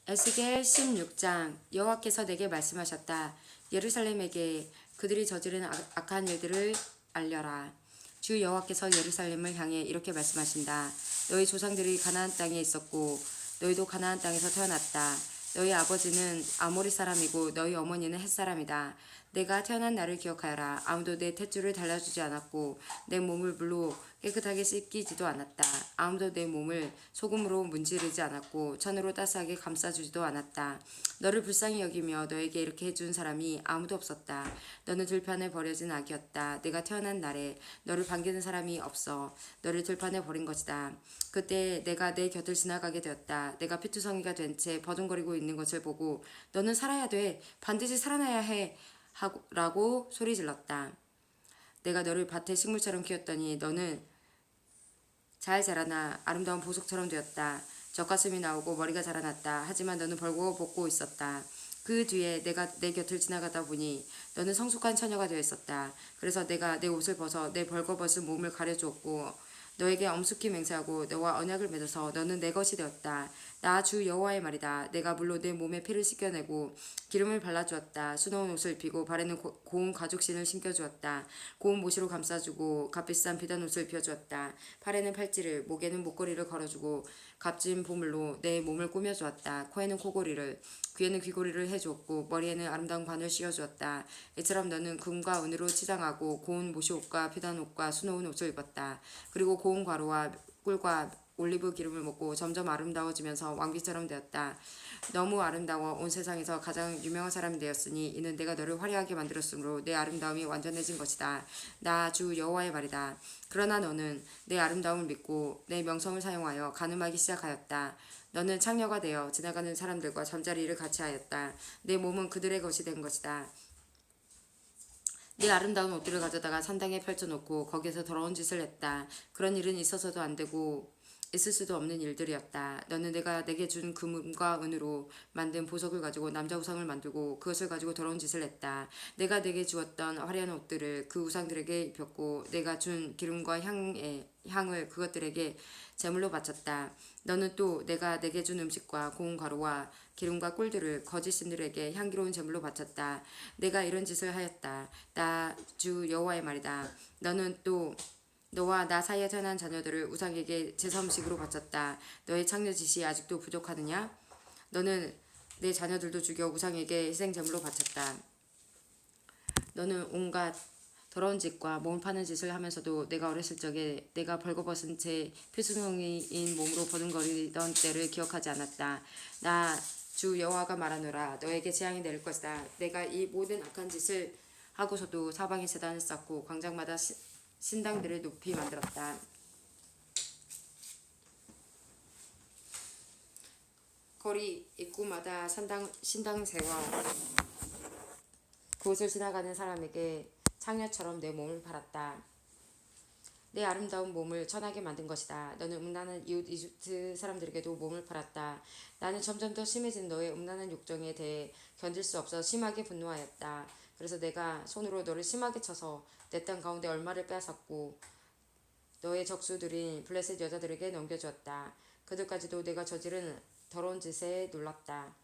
에스겔 16장. 여호와께서 내게 말씀하셨다. 예루살렘에게 그들이 저지른 악한 일들을 알려라. 주 여호와께서 예루살렘을 향해 이렇게 말씀하신다. 너희 조상들이 가나안 땅에 있었고 너희도 가나안 땅에서 태어났다. 너희 아버지는 아모리 사람이고 너희 어머니는 헷 사람이다. 내가 태어난 날을 기억하여라. 아무도 내 탯줄을 달라주지 않았고 내 몸을 물로 깨끗하게 씻기지도 않았다. 아무도 내 몸을 소금으로 문지르지 않았고 천으로 따스하게 감싸주지도 않았다. 너를 불쌍히 여기며 너에게 이렇게 해준 사람이 아무도 없었다. 너는 들판에 버려진 아기였다. 내가 태어난 날에 너를 반기는 사람이 없어 너를 들판에 버린 것이다. 그때 내가 내 곁을 지나가게 되었다. 내가 피투성이가 된 채 버둥거리고 있는 것을 보고 너는 살아야 돼. 반드시 살아나야 해. 라고 소리 질렀다. 내가 너를 밭의 식물처럼 키웠더니 너는 잘 자라나 아름다운 보석처럼 되었다. 젖가슴이 나오고 머리가 자라났다. 하지만 너는 벌거벗고 있었다. 그 뒤에 내가 내 곁을 지나가다 보니 너는 성숙한 처녀가 되어 있었다. 그래서 내가 내 옷을 벗어 내 벌거벗은 몸을 가려주었고 너에게 엄숙히 맹세하고 너와 언약을 맺어서 너는 내 것이 되었다. 나 주 여호와의 말이다. 내가 물로 내 몸에 피를 씻겨내고 기름을 발라주었다. 수놓은 옷을 입히고 발에는 고운 가죽신을 신겨주었다. 고운 모시로 감싸주고 값비싼 비단 옷을 입혀주었다. 팔에는 팔찌를 목에는 목걸이를 걸어주고 값진 보물로 내 몸을 꾸며주었다. 코에는 코고리를 귀에는 귀고리를 해주었고 머리에는 아름다운 관을 씌워주었다. 이처럼 너는 금과 은으로 치장하고 고운 모시옷과 비단 옷과 수놓은 옷을 입었다. 그리고 고운 가루와 꿀과 올리브 기름을 먹고 점점 아름다워지면서 왕비처럼 되었다. 너무 아름다워 온 세상에서 가장 유명한 사람이 되었으니 이는 내가 너를 화려하게 만들었으므로 내 아름다움이 완전해진 것이다. 나 주 여호와의 말이다. 그러나 너는 내 아름다움을 믿고 내 명성을 사용하여 간음하기 시작하였다. 너는 창녀가 되어 지나가는 사람들과 잠자리를 같이 하였다. 내 몸은 그들의 것이 된 것이다. 네 아름다운 옷들을 가져다가 산당에 펼쳐놓고 거기에서 더러운 짓을 했다. 그런 일은 있어서도 안 되고 있을 수도 없는 일들이었다. 너는 내가 내게 준 금과 은으로 만든 보석을 가지고 남자 우상을 만들고 그것을 가지고 더러운 짓을 했다. 내가 내게 주었던 화려한 옷들을 그 우상들에게 입혔고 내가 준 기름과 향을 그것들에게 제물로 바쳤다. 너는 또 내가 내게 준 음식과 고운 가루와 기름과 꿀들을 거짓 신들에게 향기로운 제물로 바쳤다. 내가 이런 짓을 하였다. 나 주 여호와의 말이다. 너는 또 너와 나 사이에 태어난 자녀들을 우상에게 제사 음식으로 바쳤다. 너의 창녀짓이 아직도 부족하느냐? 너는 내 자녀들도 죽여 우상에게 희생 제물로 바쳤다. 너는 온갖 더러운 짓과 몸을 파는 짓을 하면서도 내가 어렸을 적에 내가 벌거벗은 채 피수성이인 몸으로 버둥거리던 때를 기억하지 않았다. 나 주 여호와가 말하노라. 너에게 재앙이 내릴 것이다. 내가 이 모든 악한 짓을 하고서도 사방에 제단을 쌓고 광장마다 신당들을 높이 만들었다. 거리 입구마다 신당 세워 그곳을 지나가는 사람에게 창녀처럼 내 몸을 팔았다. 내 아름다운 몸을 천하게 만든 것이다. 너는 음란한 이웃 이집트 사람들에게도 몸을 팔았다. 나는 점점 더 심해진 너의 음란한 욕정에 대해 견딜 수 없어 심하게 분노하였다. 그래서 내가 손으로 너를 심하게 쳐서 내 땅 가운데 얼마를 빼앗았고 너의 적수들인 블레셋 여자들에게 넘겨주었다. 그들까지도 내가 저지른 더러운 짓에 놀랐다.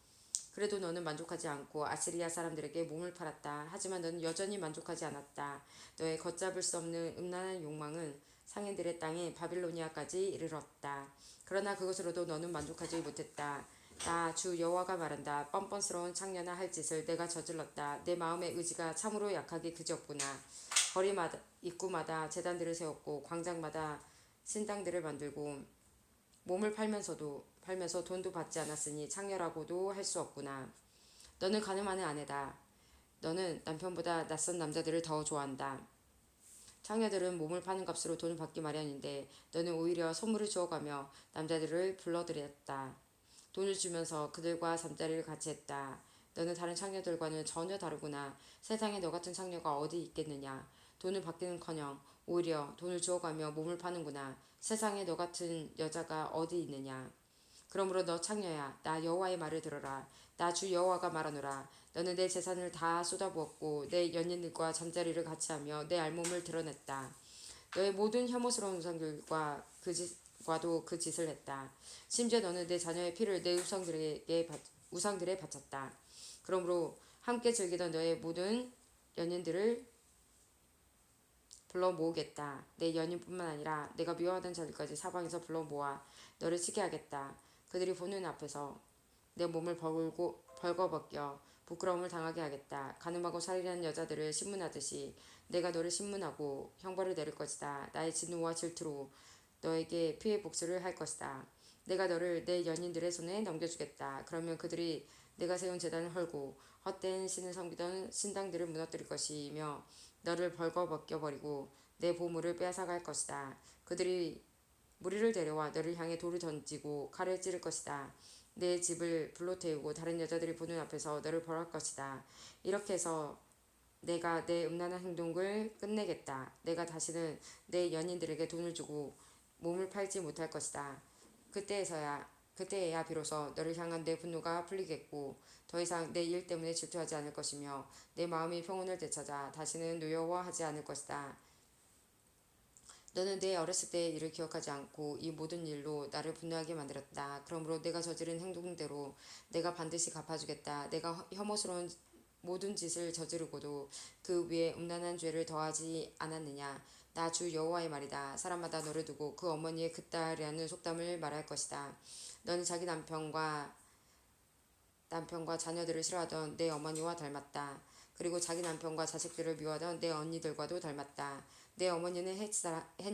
그래도 너는 만족하지 않고 아시리아 사람들에게 몸을 팔았다. 하지만 너는 여전히 만족하지 않았다. 너의 걷잡을 수 없는 음란한 욕망은 상인들의 땅에 바빌로니아까지 이르렀다. 그러나 그것으로도 너는 만족하지 못했다. 나 주 여호와가 말한다. 뻔뻔스러운 창녀나 할 짓을 내가 저질렀다. 내 마음의 의지가 참으로 약하기 그지없구나. 거리마다 입구마다 제단들을 세웠고 광장마다 신당들을 만들고 몸을 팔면서 돈도 받지 않았으니 창녀라고도 할 수 없구나. 너는 가늠하는 아내다. 너는 남편보다 낯선 남자들을 더 좋아한다. 창녀들은 몸을 파는 값으로 돈을 받기 마련인데 너는 오히려 선물을 주어가며 남자들을 불러들였다. 돈을 주면서 그들과 잠자리를 같이 했다. 너는 다른 창녀들과는 전혀 다르구나. 세상에 너 같은 창녀가 어디 있겠느냐. 돈을 받기는커녕 오히려 돈을 주어가며 몸을 파는구나. 세상에 너 같은 여자가 어디 있느냐. 그러므로 너 창녀야, 나 여호와의 말을 들어라. 나 주 여호와가 말하노라. 너는 내 재산을 다 쏟아부었고 내 연인들과 잠자리를 같이 하며 내 알몸을 드러냈다. 너의 모든 혐오스러운 우상들과 자녀들과도 그 짓을 했다. 심지어 너는 내 자녀의 피를 내 우상들에 바쳤다. 그러므로 함께 즐기던 너의 모든 연인들을 불러 모으겠다. 내 연인뿐만 아니라 내가 미워하던 자들까지 사방에서 불러 모아 너를 치게 하겠다. 그들이 보는 앞에서 내 몸을 벌거벗겨 부끄러움을 당하게 하겠다. 가늠하고 살인하는 여자들을 신문하듯이 내가 너를 신문하고 형벌을 내릴 것이다. 나의 진노와 질투로 너에게 피해 복수를 할 것이다. 내가 너를 내 연인들의 손에 넘겨주겠다. 그러면 그들이 내가 세운 제단을 헐고 헛된 신을 섬기던 신당들을 무너뜨릴 것이며 너를 벌거벗겨 버리고 내 보물을 빼앗아갈 것이다. 그들이 무리를 데려와 너를 향해 돌을 던지고 칼을 찌를 것이다. 내 집을 불로 태우고 다른 여자들이 보는 앞에서 너를 벌할 것이다. 이렇게 해서 내가 내 음란한 행동을 끝내겠다. 내가 다시는 내 연인들에게 돈을 주고 몸을 팔지 못할 것이다. 그때에야 비로소 너를 향한 내 분노가 풀리겠고 더 이상 내 일 때문에 질투하지 않을 것이며 내 마음이 평온을 되찾아 다시는 노여워하지 않을 것이다. 너는 내 어렸을 때의 일을 기억하지 않고 이 모든 일로 나를 분노하게 만들었다. 그러므로 내가 저지른 행동대로 내가 반드시 갚아주겠다. 내가 혐오스러운 모든 짓을 저지르고도 그 위에 음란한 죄를 더하지 않았느냐. 나 주 여호와의 말이다. 사람마다 너를 두고 그 어머니의 그 딸이라는 속담을 말할 것이다. 너는 자기 남편과 자녀들을 싫어하던 내 어머니와 닮았다. 그리고 자기 남편과 자식들을 미워하던 내 언니들과도 닮았다. 내 어머니는 헷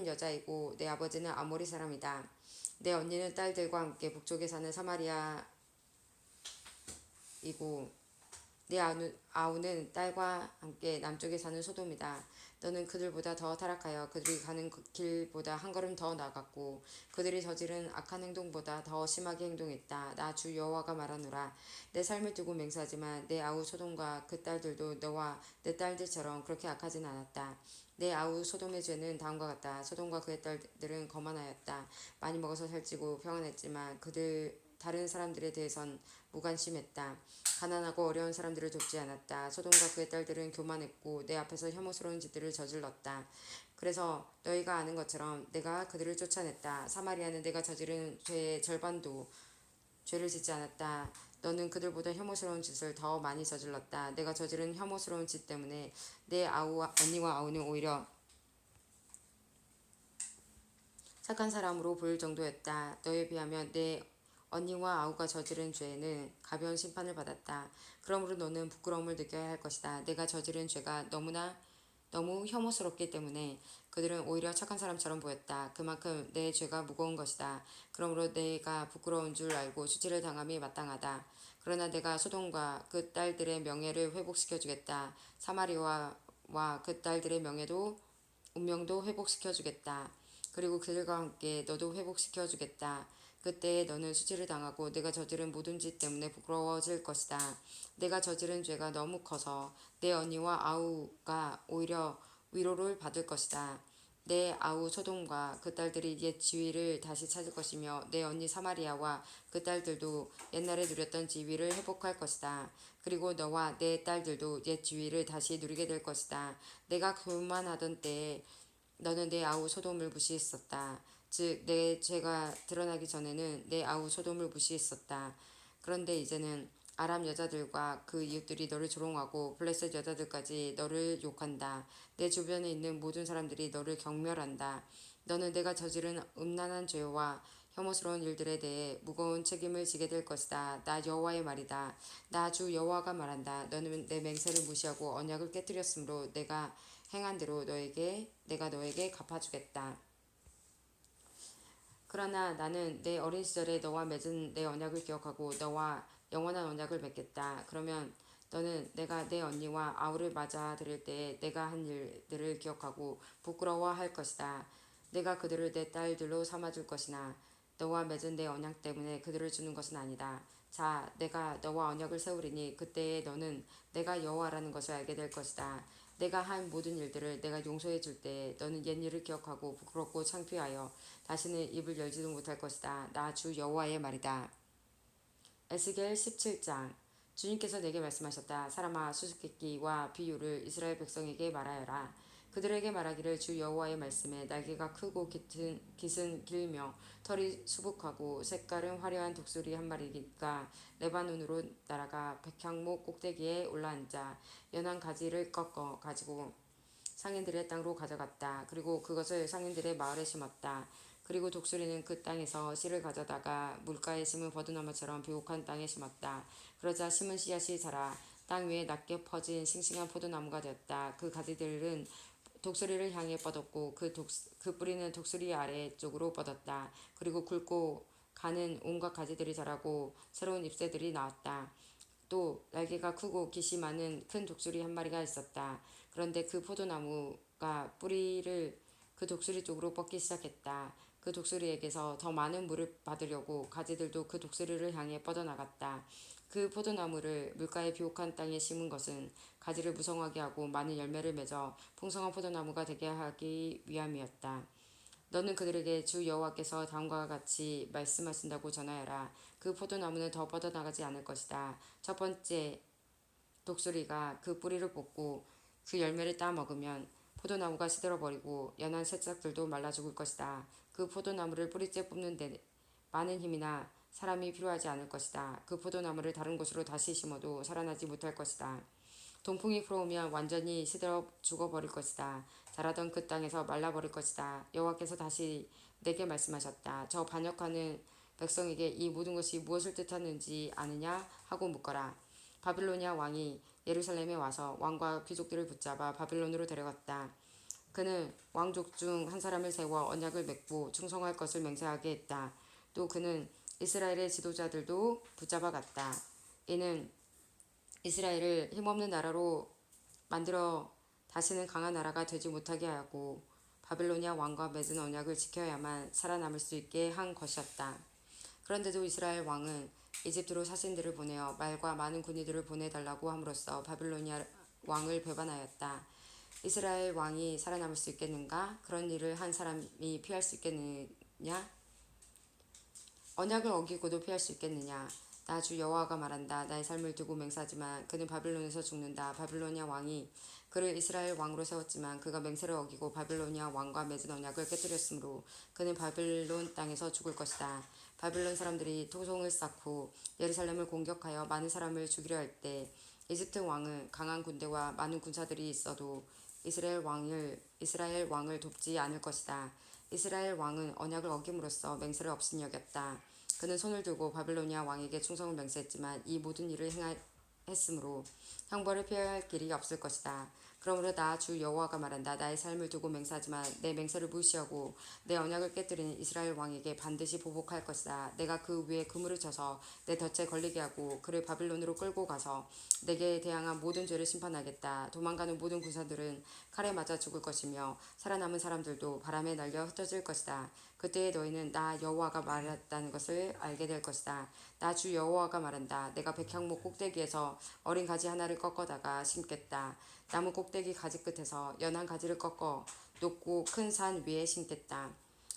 여자이고 내 아버지는 아모리 사람이다. 내 언니는 딸들과 함께 북쪽에 사는 사마리아이고 내 아우는 딸과 함께 남쪽에 사는 소돔이다. 너는 그들보다 더 타락하여 그들이 가는 길보다 한 걸음 더 나아갔고 그들이 저지른 악한 행동보다 더 심하게 행동했다. 나 주 여호와가 말하노라. 내 삶을 두고 맹세하지만 내 아우 소돔과 그 딸들도 너와 내 딸들처럼 그렇게 악하진 않았다. 내 아우 소돔의 죄는 다음과 같다. 소돔과 그의 딸들은 거만하였다. 많이 먹어서 살찌고 평안했지만 다른 사람들에 대해선 무관심했다. 가난하고 어려운 사람들을 돕지 않았다. 소돔과 그의 딸들은 교만했고 내 앞에서 혐오스러운 짓들을 저질렀다. 그래서 너희가 아는 것처럼 내가 그들을 쫓아냈다. 사마리아는 내가 저지른 죄의 절반도 죄를 짓지 않았다. 너는 그들보다 혐오스러운 짓을 더 많이 저질렀다. 내가 저지른 혐오스러운 짓 때문에 내 언니와 아우는 오히려 착한 사람으로 보일 정도였다. 너에 비하면 내 언니와 아우가 저지른 죄는 가벼운 심판을 받았다. 그러므로 너는 부끄러움을 느껴야 할 것이다. 내가 저지른 죄가 너무 혐오스럽기 때문에 그들은 오히려 착한 사람처럼 보였다. 그만큼 내 죄가 무거운 것이다. 그러므로 내가 부끄러운 줄 알고 수치를 당함이 마땅하다. 그러나 내가 소돔과 그 딸들의 명예를 회복시켜 주겠다. 사마리아와 그 딸들의 운명도 회복시켜 주겠다. 그리고 그들과 함께 너도 회복시켜 주겠다. 그때에 너는 수치를 당하고 내가 저지른 모든 짓 때문에 부끄러워질 것이다. 내가 저지른 죄가 너무 커서 내 언니와 아우가 오히려 위로를 받을 것이다. 내 아우 소돔과 그 딸들이 옛 지위를 다시 찾을 것이며 내 언니 사마리아와 그 딸들도 옛날에 누렸던 지위를 회복할 것이다. 그리고 너와 내 딸들도 옛 지위를 다시 누리게 될 것이다. 내가 교만하던 때에 너는 내 아우 소돔을 무시했었다. 즉, 내 죄가 드러나기 전에는 내 아우 소돔을 무시했었다. 그런데 이제는 아람 여자들과 그 이웃들이 너를 조롱하고 블레셋 여자들까지 너를 욕한다. 내 주변에 있는 모든 사람들이 너를 경멸한다. 너는 내가 저지른 음란한 죄와 혐오스러운 일들에 대해 무거운 책임을 지게 될 것이다. 나 여호와의 말이다. 나 주 여호와가 말한다. 너는 내 맹세를 무시하고 언약을 깨뜨렸으므로 내가 행한 대로 내가 너에게 갚아주겠다. 그러나 나는 내 어린 시절에 너와 맺은 내 언약을 기억하고 너와 영원한 언약을 맺겠다. 그러면 너는 내가 내 언니와 아우를 맞아 들일 때 내가 한 일들을 기억하고 부끄러워할 것이다. 내가 그들을 내 딸들로 삼아줄 것이나 너와 맺은 내 언약 때문에 그들을 주는 것은 아니다. 자, 내가 너와 언약을 세우리니 그때에 너는 내가 여호와라는 것을 알게 될 것이다. 내가 한 모든 일들을 내가 용서해 줄 때 너는 옛 일을 기억하고 부끄럽고 창피하여 다시는 입을 열지도 못할 것이다. 나 주 여호와의 말이다. 에스겔 17장. 주님께서 내게 말씀하셨다. 사람아, 수수께끼와 비유를 이스라엘 백성에게 말하여라. 그들에게 말하기를 주 여호와의 말씀에 날개가 크고 깃은 길며 털이 수북하고 색깔은 화려한 독수리 한 마리가 레바논으로 날아가 백향목 꼭대기에 올라앉아 연한 가지를 꺾어 가지고 상인들의 땅으로 가져갔다. 그리고 그것을 상인들의 마을에 심었다. 그리고 독수리는 그 땅에서 씨를 가져다가 물가에 심은 버드나무처럼 비옥한 땅에 심었다. 그러자 심은 씨앗이 자라 땅 위에 낮게 퍼진 싱싱한 포도나무가 되었다. 그 가지들은 독수리를 향해 뻗었고 그 뿌리는 독수리 아래쪽으로 뻗었다. 그리고 굵고 가는 온갖 가지들이 자라고 새로운 잎새들이 나왔다. 또 날개가 크고 깃이 많은 큰 독수리 한 마리가 있었다. 그런데 그 포도나무가 뿌리를 그 독수리 쪽으로 뻗기 시작했다. 그 독수리에게서 더 많은 물을 받으려고 가지들도 그 독수리를 향해 뻗어나갔다. 그 포도나무를 물가의 비옥한 땅에 심은 것은 가지를 무성하게 하고 많은 열매를 맺어 풍성한 포도나무가 되게 하기 위함이었다. 너는 그들에게 주 여호와께서 다음과 같이 말씀하신다고 전하여라. 그 포도나무는 더 뻗어나가지 않을 것이다. 첫 번째 독수리가 그 뿌리를 뽑고 그 열매를 따 먹으면 포도나무가 시들어버리고 연한 새싹들도 말라 죽을 것이다. 그 포도나무를 뿌리째 뽑는 데 많은 힘이나 사람이 필요하지 않을 것이다. 그 포도나무를 다른 곳으로 다시 심어도 살아나지 못할 것이다. 동풍이 불어오면 완전히 시들어 죽어버릴 것이다. 자라던 그 땅에서 말라버릴 것이다. 여호와께서 다시 내게 말씀하셨다. 저 반역하는 백성에게 이 모든 것이 무엇을 뜻하는지 아느냐 하고 묻거라. 바빌로니아 왕이 예루살렘에 와서 왕과 귀족들을 붙잡아 바빌론으로 데려갔다. 그는 왕족 중 한 사람을 세워 언약을 맺고 충성할 것을 맹세하게 했다. 또 그는 이스라엘의 지도자들도 붙잡아 갔다. 이는 이스라엘을 힘없는 나라로 만들어 다시는 강한 나라가 되지 못하게 하고 바빌로니아 왕과 맺은 언약을 지켜야만 살아남을 수 있게 한 것이었다. 그런데도 이스라엘 왕은 이집트로 사신들을 보내어 말과 많은 군인들을 보내달라고 함으로써 바빌로니아 왕을 배반하였다. 이스라엘 왕이 살아남을 수 있겠는가? 그런 일을 한 사람이 피할 수 있겠느냐? 언약을 어기고도 피할 수 있겠느냐? 나 주 여호와가 말한다. 나의 삶을 두고 맹세하지만 그는 바빌론에서 죽는다. 바빌로니아 왕이 그를 이스라엘 왕으로 세웠지만 그가 맹세를 어기고 바빌로니아 왕과 맺은 언약을 깨뜨렸으므로 그는 바빌론 땅에서 죽을 것이다. 바빌론 사람들이 토성을 쌓고 예루살렘을 공격하여 많은 사람을 죽이려 할 때 이집트 왕은 강한 군대와 많은 군사들이 있어도 이스라엘 왕을 돕지 않을 것이다. 이스라엘 왕은 언약을 어김으로써 맹세를 없인 여겼다. 그는 손을 들고 바빌로니아 왕에게 충성을 맹세했지만 이 모든 일을 행했으므로 형벌을 피해야 할 길이 없을 것이다. 그러므로 나 주 여호와가 말한다. 나의 삶을 두고 맹세하지만 내 맹세를 무시하고 내 언약을 깨뜨리는 이스라엘 왕에게 반드시 보복할 것이다. 내가 그 위에 그물을 쳐서 내 덫에 걸리게 하고 그를 바빌론으로 끌고 가서 내게 대항한 모든 죄를 심판하겠다. 도망가는 모든 군사들은 칼에 맞아 죽을 것이며 살아남은 사람들도 바람에 날려 흩어질 것이다. 그때에 너희는 나 여호와가 말했다는 것을 알게 될 것이다. 나 주 여호와가 말한다. 내가 백향목 꼭대기에서 어린 가지 하나를 꺾어다가 심겠다. 나무 꼭대기 가지 끝에서 연한 가지를 꺾어 높고 큰 산 위에 심겠다.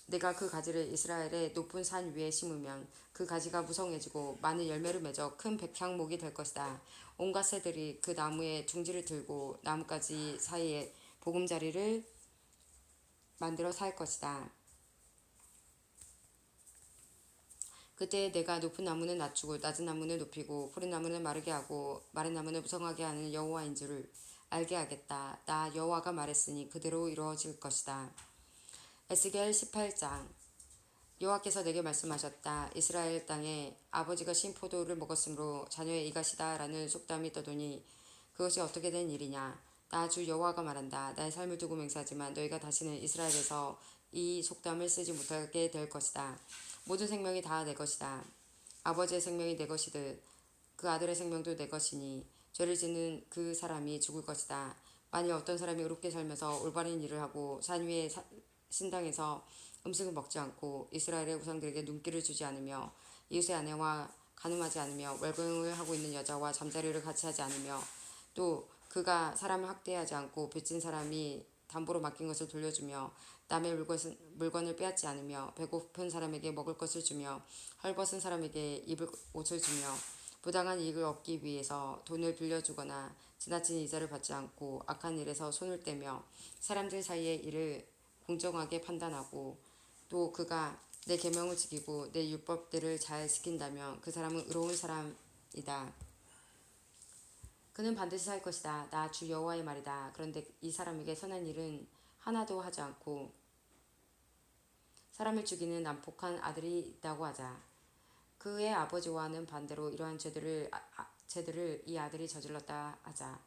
내가 그 가지를 이스라엘의 높은 산 위에 심으면 그 가지가 무성해지고 많은 열매를 맺어 큰 백향목이 될 것이다. 온갖 새들이 그 나무의 둥지를 들고 나뭇가지 사이에 보금자리를 만들어 살 것이다. 그때 내가 높은 나무는 낮추고 낮은 나무는 높이고 푸른 나무는 마르게 하고 마른 나무는 무성하게 하는 여호와인 줄을 알게 하겠다. 나 여호와가 말했으니 그대로 이루어질 것이다. 에스겔 18장. 여호와께서 내게 말씀하셨다. 이스라엘 땅에 아버지가 신 포도를 먹었으므로 자녀의 이가시다 라는 속담이 떠도니 그것이 어떻게 된 일이냐. 나 주 여호와가 말한다. 나의 삶을 두고 맹세하지만 너희가 다시는 이스라엘에서 이 속담을 쓰지 못하게 될 것이다. 모든 생명이 다 내 것이다. 아버지의 생명이 내 것이듯 그 아들의 생명도 내 것이니 죄를 짓는 그 사람이 죽을 것이다. 만일 어떤 사람이 의롭게 살면서 올바른 일을 하고 산 위의 신당에서 음식을 먹지 않고 이스라엘의 우상들에게 눈길을 주지 않으며 이웃의 아내와 간음하지 않으며 월경을 하고 있는 여자와 잠자리를 같이 하지 않으며 또 그가 사람을 학대하지 않고 빚진 사람이 담보로 맡긴 것을 돌려주며 남의 물건을 빼앗지 않으며 배고픈 사람에게 먹을 것을 주며 헐벗은 사람에게 입을 옷을 주며 부당한 이익을 얻기 위해서 돈을 빌려주거나 지나친 이자를 받지 않고 악한 일에서 손을 떼며 사람들 사이의 일을 공정하게 판단하고 또 그가 내 계명을 지키고 내 율법들을 잘 지킨다면 그 사람은 의로운 사람이다. 그는 반드시 살 것이다. 나 주 여호와의 말이다. 그런데 이 사람에게 선한 일은 하나도 하지 않고 사람을 죽이는 난폭한 아들이 있다고 하자. 그의 아버지와는 반대로 이러한 죄들을 이 아들이 저질렀다 하자.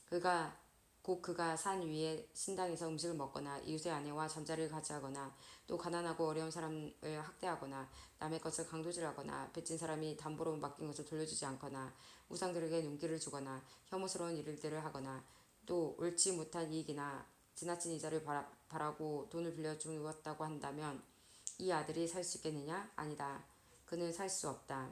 그가 산 위에 신당에서 음식을 먹거나 이웃의 아내와 잠자리를 같이 하거나 또 가난하고 어려운 사람을 학대하거나 남의 것을 강도질하거나 빚진 사람이 담보로 맡긴 것을 돌려주지 않거나 우상들에게 눈길을 주거나 혐오스러운 일들을 하거나 또 옳지 못한 이익이나 지나친 이자를 바라고 돈을 빌려 주었다고 한다면 이 아들이 살 수 있겠느냐? 아니다. 그는 살 수 없다.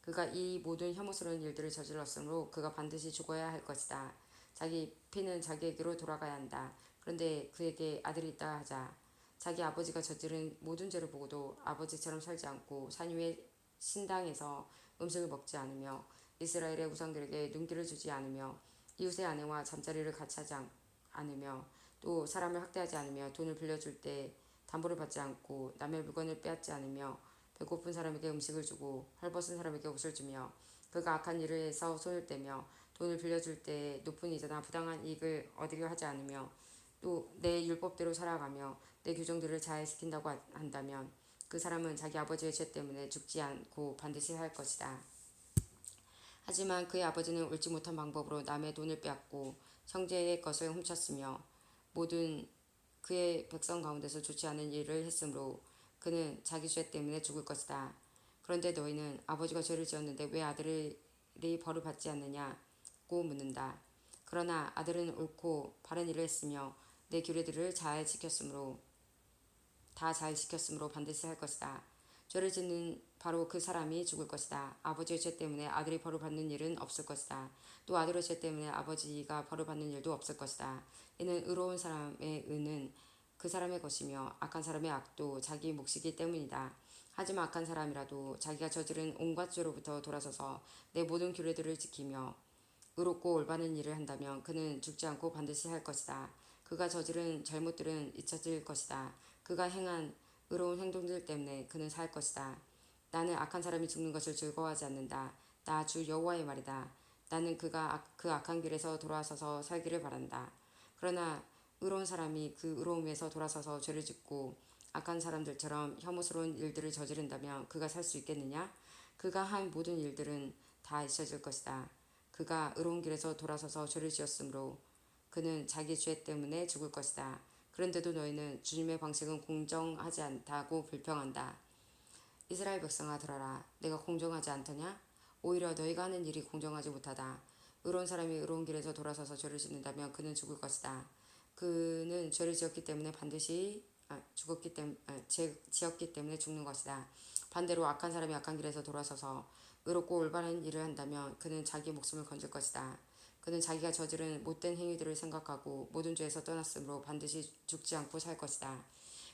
그가 이 모든 혐오스러운 일들을 저질렀으므로 그가 반드시 죽어야 할 것이다. 자기 피는 자기에게로 돌아가야 한다. 그런데 그에게 아들이 있다 하자. 자기 아버지가 저지른 모든 죄를 보고도 아버지처럼 살지 않고 산 위의 신당에서 음식을 먹지 않으며 이스라엘의 우상들에게 눈길을 주지 않으며 이웃의 아내와 잠자리를 같이 하지 않으며 또 사람을 학대하지 않으며 돈을 빌려줄 때 담보를 받지 않고 남의 물건을 빼앗지 않으며 배고픈 사람에게 음식을 주고 헐벗은 사람에게 옷을 주며 그가 악한 일을 해서 손을 떼며 돈을 빌려줄 때 높은 이자나 부당한 이익을 얻으려 하지 않으며 또 내 율법대로 살아가며 내 규정들을 잘 지킨다고 한다면 그 사람은 자기 아버지의 죄 때문에 죽지 않고 반드시 살 것이다. 하지만 그의 아버지는 옳지 못한 방법으로 남의 돈을 빼앗고 형제의 것을 훔쳤으며 모든 그의 백성 가운데서 좋지 않은 일을 했으므로 그는 자기 죄 때문에 죽을 것이다. 그런데 너희는 아버지가 죄를 지었는데 왜 아들이 벌을 받지 않느냐고 묻는다. 그러나 아들은 옳고 바른 일을 했으며 내 규례들을 다 잘 지켰으므로 반드시 할 것이다. 죄를 짓는 바로 그 사람이 죽을 것이다. 아버지의 죄 때문에 아들이 벌을 받는 일은 없을 것이다. 또 아들의 죄 때문에 아버지가 벌을 받는 일도 없을 것이다. 이는 의로운 사람의 의는 그 사람의 것이며 악한 사람의 악도 자기 몫이기 때문이다. 하지만 악한 사람이라도 자기가 저지른 온갖 죄로부터 돌아서서 내 모든 규례들을 지키며 의롭고 올바른 일을 한다면 그는 죽지 않고 반드시 할 것이다. 그가 저지른 잘못들은 잊혀질 것이다. 그가 행한 의로운 행동들 때문에 그는 살 것이다. 나는 악한 사람이 죽는 것을 즐거워하지 않는다. 나 주 여호와의 말이다. 나는 그가 그 악한 길에서 돌아서서 살기를 바란다. 그러나 의로운 사람이 그 의로움에서 돌아서서 죄를 짓고 악한 사람들처럼 혐오스러운 일들을 저지른다면 그가 살 수 있겠느냐? 그가 한 모든 일들은 다 잊혀질 것이다. 그가 의로운 길에서 돌아서서 죄를 지었으므로 그는 자기 죄 때문에 죽을 것이다. 그런데도 너희는 주님의 방식은 공정하지 않다고 불평한다. 이스라엘 백성아 들어라. 내가 공정하지 않더냐? 오히려 너희가 하는 일이 공정하지 못하다. 의로운 사람이 의로운 길에서 돌아서서 죄를 짓는다면 그는 죽을 것이다. 그는 죄를 지었기 때문에 지었기 때문에 죽는 것이다. 반대로 악한 사람이 악한 길에서 돌아서서 의롭고 올바른 일을 한다면 그는 자기 목숨을 건질 것이다. 그는 자기가 저지른 못된 행위들을 생각하고 모든 죄에서 떠났으므로 반드시 죽지 않고 살 것이다.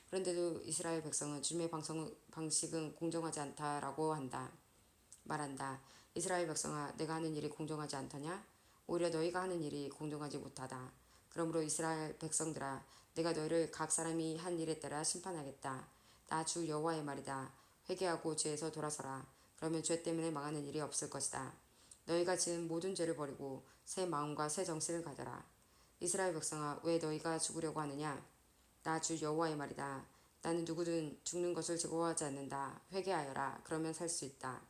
그런데도 이스라엘 백성은 주님의 방식은 공정하지 않다라고 말한다. 이스라엘 백성아, 내가 하는 일이 공정하지 않더냐? 오히려 너희가 하는 일이 공정하지 못하다. 그러므로 이스라엘 백성들아, 내가 너희를 각 사람이 한 일에 따라 심판하겠다. 나 주 여호와의 말이다. 회개하고 죄에서 돌아서라. 그러면 죄 때문에 망하는 일이 없을 것이다. 너희가 지은 모든 죄를 버리고 새 마음과 새 정신을 가져라. 이스라엘 백성아, 왜 너희가 죽으려고 하느냐? 나 주 여호와의 말이다. 나는 누구든 죽는 것을 즐거워하지 않는다. 회개하여라. 그러면 살 수 있다.